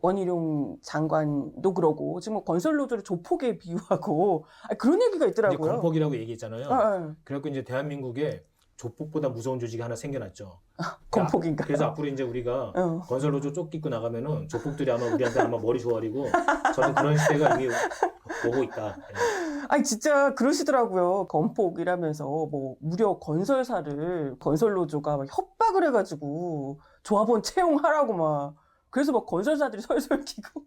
원희룡 장관도 그러고 지금 뭐 건설노조를 조폭에 비유하고 그런 얘기가 이제 있더라고요. 건폭이라고 얘기했잖아요. 네. 그래갖고 이제 대한민국에 조폭보다 무서운 조직이 하나 생겨났죠. 건폭인가요? 그래서 앞으로 이제 우리가 건설노조 쫓기고 나가면은 조폭들이 아마 우리한테 아마 머리 조아리고 저는 그런 시대가 이미 오고 있다. 예. 아니 진짜 그러시더라고요. 건폭이라면서 뭐 무려 건설사를 건설노조가 막 협박을 해가지고 조합원 채용하라고 막 그래서 막 건설사들이 설설 끼고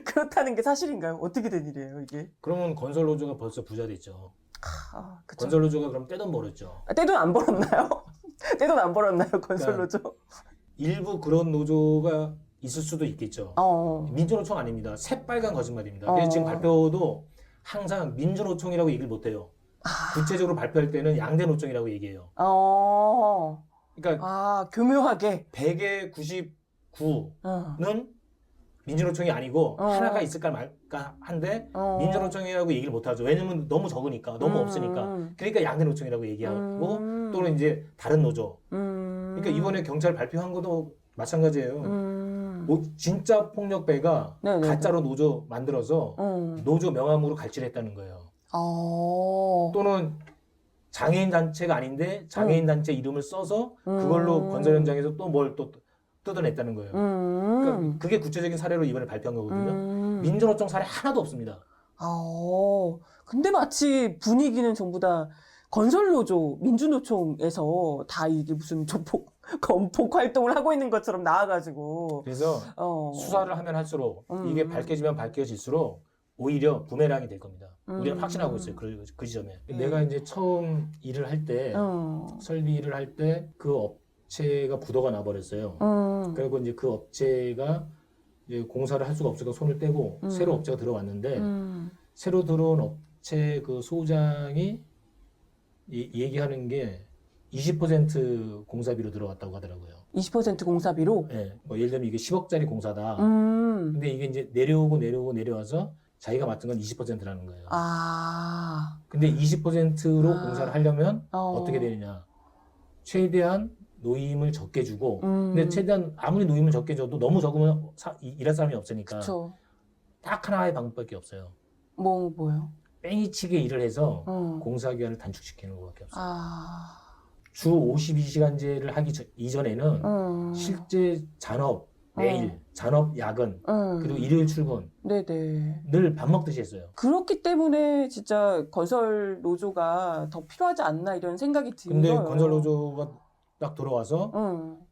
그렇다는 게 사실인가요? 어떻게 된 일이에요 이게? 그러면 건설노조가 벌써 부자 됐죠. 그쵸. 건설노조가 그럼 떼돈 벌었죠. 떼돈 안 벌었나요? 떼돈 안 벌었나요 건설노조? 일부 그런 노조가 있을 수도 있겠죠. 민주노총 아닙니다. 새빨간 거짓말입니다. 그래서 지금 발표도 항상 민주노총이라고 얘기를 못해요. 구체적으로 발표할 때는 양대노총이라고 얘기해요. 그러니까 교묘하게 100에 99는 민주노총이 아니고 하나가 있을까 말까 한데 민주노총이라고 얘기를 못하죠. 왜냐면 너무 적으니까, 너무 없으니까. 그러니까 양대노총이라고 얘기하고 또는 이제 다른 노조. 그러니까 이번에 경찰 발표한 것도 마찬가지예요. 뭐 진짜 폭력배가 네네네. 가짜로 노조 만들어서 노조 명함으로 갈취했다는 거예요. 또는 장애인 단체가 아닌데 장애인 단체 이름을 써서 그걸로 건설 현장에서 또 뭘 또 뜯어냈다는 거예요. 그러니까 그게 구체적인 사례로 이번에 발표한 거거든요. 민주노총 사례 하나도 없습니다. 근데 마치 분위기는 전부 다 건설노조, 민주노총에서 다 이게 무슨 조폭, 건폭 활동을 하고 있는 것처럼 나와가지고. 그래서 수사를 하면 할수록 이게 밝혀지면 밝혀질수록 오히려 부메랑이 될 겁니다. 우리는 확신하고 있어요. 그 지점에. 내가 이제 처음 일을 할 때, 설비 일을 할 때 그 업체가 부도가 나버렸어요. 그리고 이제 그 업체가 이제 공사를 할 수가 없으니까 손을 떼고 새로 업체가 들어왔는데 새로 들어온 업체 그 소장이 얘기하는 게 20% 공사비로 들어왔다고 하더라고요. 20% 공사비로? 네. 뭐 예를 들면 이게 10억짜리 공사다. 근데 이게 이제 내려와서 자기가 맡은 건 20%라는 거예요. 근데 20%로 공사를 하려면 어떻게 되느냐. 최대한 노임을 적게 주고, 근데 최대한 아무리 노임을 적게 줘도 너무 적으면 일할 사람이 없으니까. 그쵸. 딱 하나의 방법밖에 없어요. 뭐요? 뺑이치게 일을 해서 공사 기간을 단축시키는 것밖에 없어요. 주 52시간제를 하기 이전에는 실제 잔업, 매일, 잔업, 야근, 그리고 일요일 출근. 네네. 늘 밥 먹듯이 했어요. 그렇기 때문에 진짜 건설 노조가 더 필요하지 않나 이런 생각이 들어요. 근데 건설 노조가 딱 들어와서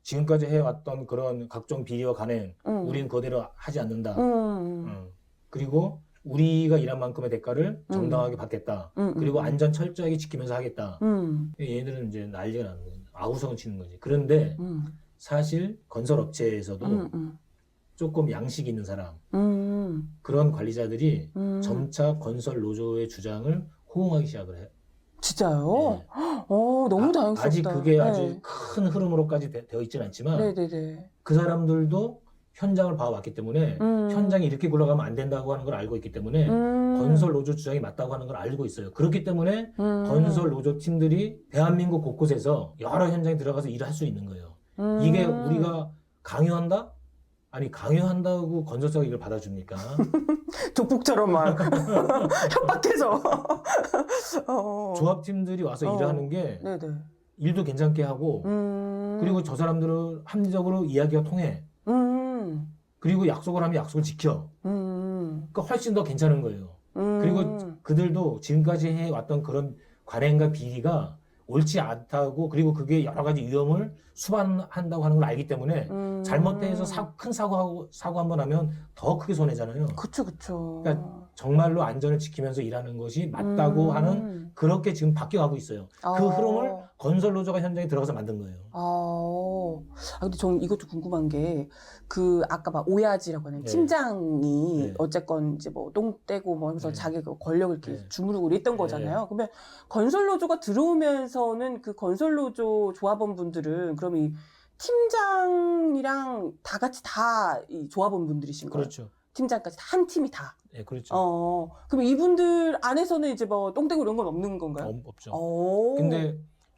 지금까지 해왔던 그런 각종 비리와 간행, 우리는 그대로 하지 않는다. 그리고 우리가 일한 만큼의 대가를 정당하게 받겠다. 그리고 안전 철저하게 지키면서 하겠다. 얘네들은 이제 난리가 나는 거예요. 아우성을 치는 거지. 그런데 사실 건설업체에서도 조금 양식 있는 사람, 그런 관리자들이 점차 건설 노조의 주장을 호응하기 시작을 해요. 진짜요? 네. 너무 다행스럽다. 아직 그게 아주 큰 흐름으로까지 되어 있지는 않지만 네네네. 그 사람들도 현장을 봐왔기 때문에 현장이 이렇게 굴러가면 안 된다고 하는 걸 알고 있기 때문에 건설 노조 주장이 맞다고 하는 걸 알고 있어요. 그렇기 때문에 건설 노조 팀들이 대한민국 곳곳에서 여러 현장에 들어가서 일을 할 수 있는 거예요. 이게 우리가 강요한다? 아니 강요한다고 건설사가 이걸 받아줍니까? 조폭처럼 막 협박해서 조합팀들이 와서 일을 하는 게 네네. 일도 괜찮게 하고 그리고 저 사람들은 합리적으로 이야기가 통해. 그리고 약속을 하면 약속을 지켜. 그러니까 훨씬 더 괜찮은 거예요. 그리고 그들도 지금까지 해왔던 그런 관행과 비리가 옳지 않다고 그리고 그게 여러 가지 위험을 수반한다고 하는 걸 알기 때문에 잘못해서 큰 사고 한 번 하면 더 크게 손해잖아요. 그쵸. 그러니까 정말로 안전을 지키면서 일하는 것이 맞다고 하는 그렇게 지금 바뀌어가고 있어요. 그 흐름을 건설 노조가 현장에 들어가서 만든 거예요. 근데 저는 이것도 궁금한 게, 아까 막 오야지라고 하는 팀장이 어쨌건 이제 뭐 똥 떼고 뭐 하면서 자기 그 권력을 이렇게 주무르고 이랬던 거잖아요. 그러면 건설 노조가 들어오면서는 그 건설 노조 조합원 분들은 그럼 이 팀장이랑 다 같이 다 이 조합원 분들이신 거예요? 그렇죠. 팀장까지 한 팀이 다. 네, 그렇죠. 그럼 이분들 안에서는 이제 뭐 똥 떼고 이런 건 없는 건가요? 없죠. 근데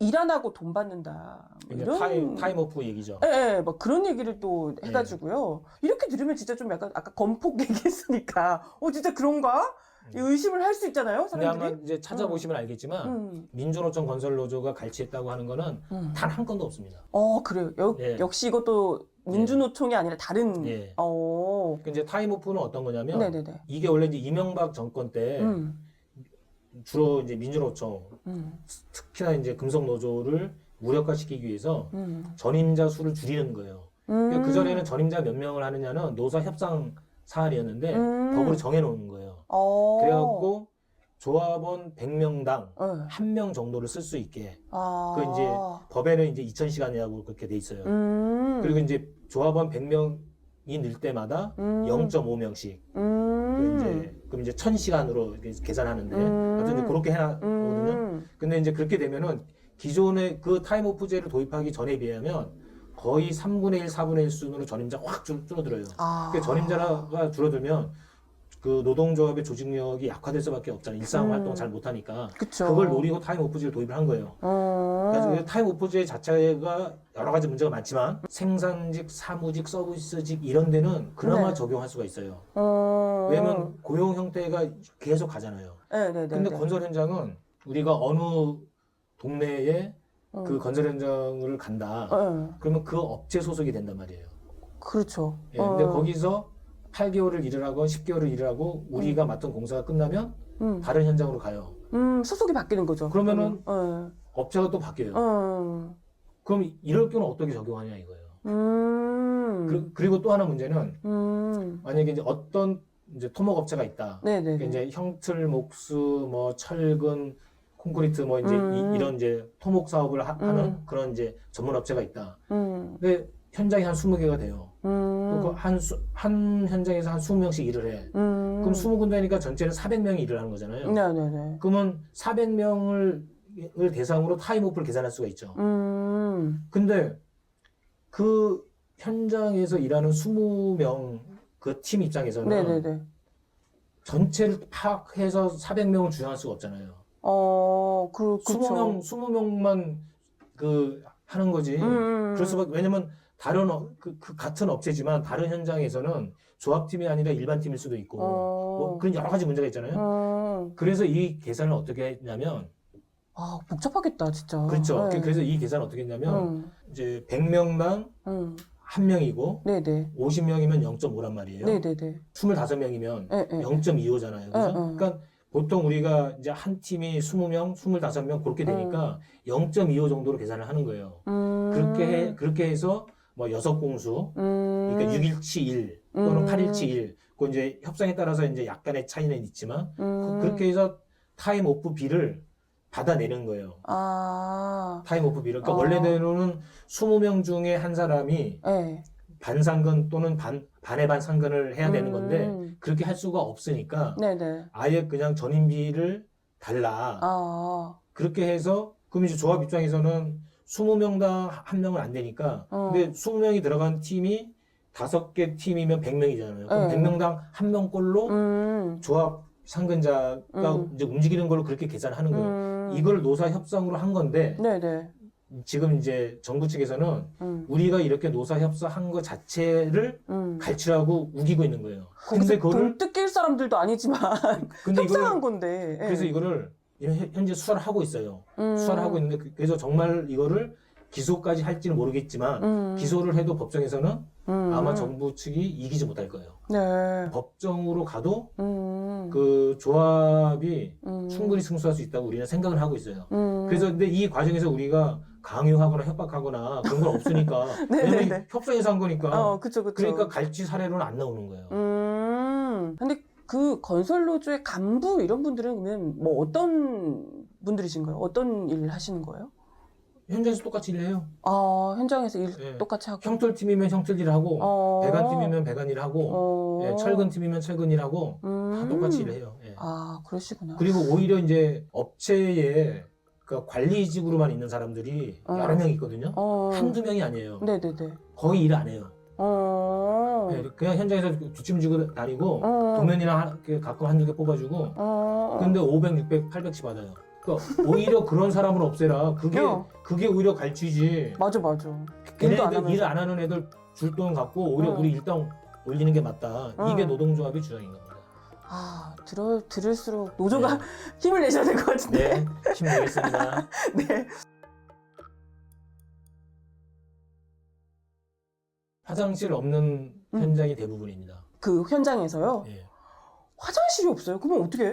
일 안 하고 돈 받는다. 이제 이런 타임 오프 얘기죠. 예, 예, 막 그런 얘기를 또 해가지고요. 이렇게 들으면 진짜 좀 약간 아까 건폭 얘기했으니까 진짜 그런가? 의심을 할 수 있잖아요, 근데 사람들이. 한번 이제 찾아보시면 알겠지만 민주노총 건설노조가 갈취했다고 하는 거는 단 한 건도 없습니다. 그래요. 예. 역시 이것도 민주노총이 아니라 다른. 예. 어. 그 이제 타임 오프는 어떤 거냐면 네네네. 이게 원래 이제 이명박 정권 때 주로 이제 민주노총 특히나 이제 금속노조를 무력화시키기 위해서 전임자 수를 줄이는 거예요. 그러니까 그 전에는 전임자 몇 명을 하느냐는 노사 협상 사안이었는데 법으로 정해놓은 거예요. 그래갖고 조합원 100명당 1명 정도를 쓸 수 있게. 그 이제 법에는 이제 2000시간이라고 그렇게 돼 있어요. 그리고 이제 조합원 100명이 늘 때마다 0.5명씩. 그럼 이제 1000시간으로 계산하는데, 하여튼 이제 그렇게 해놨거든요. 근데 이제 그렇게 되면은 기존의 그 타임오프제를 도입하기 전에 비하면 거의 3분의 1, 4분의 1 수준으로 전임자 확 줄어들어요. 그러니까 전임자가 줄어들면 그 노동조합의 조직력이 약화될 수밖에 없잖아요. 일상 활동 잘 못하니까. 그쵸. 그걸 노리고 타임오프제를 도입을 한 거예요. 그래서 타임오프제 자체가 여러 가지 문제가 많지만 생산직, 사무직, 서비스직 이런 데는 그나마 네. 적용할 수가 있어요. 왜냐면 고용 형태가 계속 가잖아요. 네네네. 근데 건설 현장은 우리가 어느 동네에 그 건설 현장을 간다. 그러면 그 업체 소속이 된단 말이에요. 그렇죠. 예, 근데 거기서 8개월을 일을 하고 10개월을 일을 하고 우리가 맡은 공사가 끝나면 다른 현장으로 가요. 소속이 바뀌는 거죠. 그러면은 업체가 또 바뀌어요. 그럼 이럴 경우는 어떻게 적용하냐 이거예요. 그리고 또 하나 문제는 만약에 이제 어떤 이제 토목업체가 있다. 네네. 이제 형틀, 목수, 뭐 철근, 콘크리트 뭐 이제 이런 이제 토목 사업을 하는 그런 이제 전문 업체가 있다. 근데 현장이 한 20개가 돼요. 한 현장에서 한 20명씩 일을 해. 그럼 20군데니까 전체는 400명이 일을 하는 거잖아요. 네네네. 그러면 400명을 대상으로 타임오프를 계산할 수가 있죠. 근데 그 현장에서 일하는 20명 그 팀 입장에서는 네네네. 전체를 파악해서 400명을 주장할 수가 없잖아요. 그렇죠. 20명만 그 하는 거지. 그럴 수밖에, 왜냐면 다른 그 같은 업체지만 다른 현장에서는 조합팀이 아니라 일반 팀일 수도 있고 뭐 그런 여러 가지 문제가 있잖아요. 그래서 이 계산을 어떻게 했냐면 복잡하겠다 진짜. 그렇죠. 네. 그래서 이 계산을 어떻게 했냐면 이제 100명당 1명이고 네네. 50명이면 0.5란 말이에요. 네네네. 25명이면 네. 0.25잖아요. 그죠? 그러니까 보통 우리가 이제 한 팀이 20명, 25명 그렇게 되니까 0.25 정도로 계산을 하는 거예요. 그렇게 해서 뭐 6공수, 그러니까 6일치 1 또는 8일치 1. 그 이제 협상에 따라서 이제 약간의 차이는 있지만 그렇게 해서 타임 오프 비를 받아내는 거예요. 타임 오프 비를. 그러니까 원래대로는 20명 중에 한 사람이 네. 반상근 또는 반의 반 상근을 해야 되는 건데 그렇게 할 수가 없으니까 네네. 아예 그냥 전임비를 달라. 그렇게 해서 그럼 이제 조합 입장에서는 20명당 한 명은 안 되니까 근데 20명이 들어간 팀이 5개 팀이면 100명이잖아요. 그럼 100명당 한 명꼴로 조합 상근자가 이제 움직이는 걸로 그렇게 계산하는 거예요. 이걸 노사 협상으로 한 건데 네네. 지금 이제 정부 측에서는 우리가 이렇게 노사 협상한 것 자체를 갈취라고 우기고 있는 거예요. 근데 돈 뜯길 사람들도 아니지만 근데 협상한 건데. 그래서 이거를 현재 수사를 하고 있어요. 수사를 하고 있는데 그래서 정말 이거를 기소까지 할지는 모르겠지만 기소를 해도 법정에서는 아마 정부 측이 이기지 못할 거예요. 네. 법정으로 가도 그 조합이 충분히 승소할 수 있다고 우리는 생각을 하고 있어요. 그래서 근데 이 과정에서 우리가 강요하거나 협박하거나 그런 건 없으니까 왜냐면 협상에서 한 거니까. 그쵸. 그러니까 갈취 사례로는 안 나오는 거예요. 근데 그 건설노조의 간부 이런 분들은 그러면 뭐 어떤 분들이신가요? 어떤 일을 하시는 거예요? 현장에서 똑같이 일해요. 현장에서 일 똑같이 하고. 형틀팀이면 형틀 일을 하고, 배관팀이면 배관 일을 하고, 철근팀이면 철근 일을 하고, 다 똑같이 일해요. 그러시구나. 그리고 오히려 이제 업체에 그 관리직으로만 있는 사람들이 여러 명 있거든요. 한두 명이 아니에요. 네네네. 거의 일 안 해요. 그냥 현장에서 뒷짐지고 다니고, 도면이나 가끔 한두 개 뽑아주고, 근데 500, 600, 800씩 받아요. 그러니까 오히려 그런 사람을 없애라. 그게 오히려 갈취지. 맞아. 일 안 하는 애들 줄 돈 갖고 오히려 우리 일당 올리는 게 맞다. 이게 노동조합의 주장인 겁니다. 아, 들을수록 노조가 힘을 내셔야 될 것 같은데. 네, 힘내겠습니다. 네. 화장실 없는 현장이 대부분입니다. 그 현장에서요? 예. 화장실이 없어요? 그러면 어떻게 해?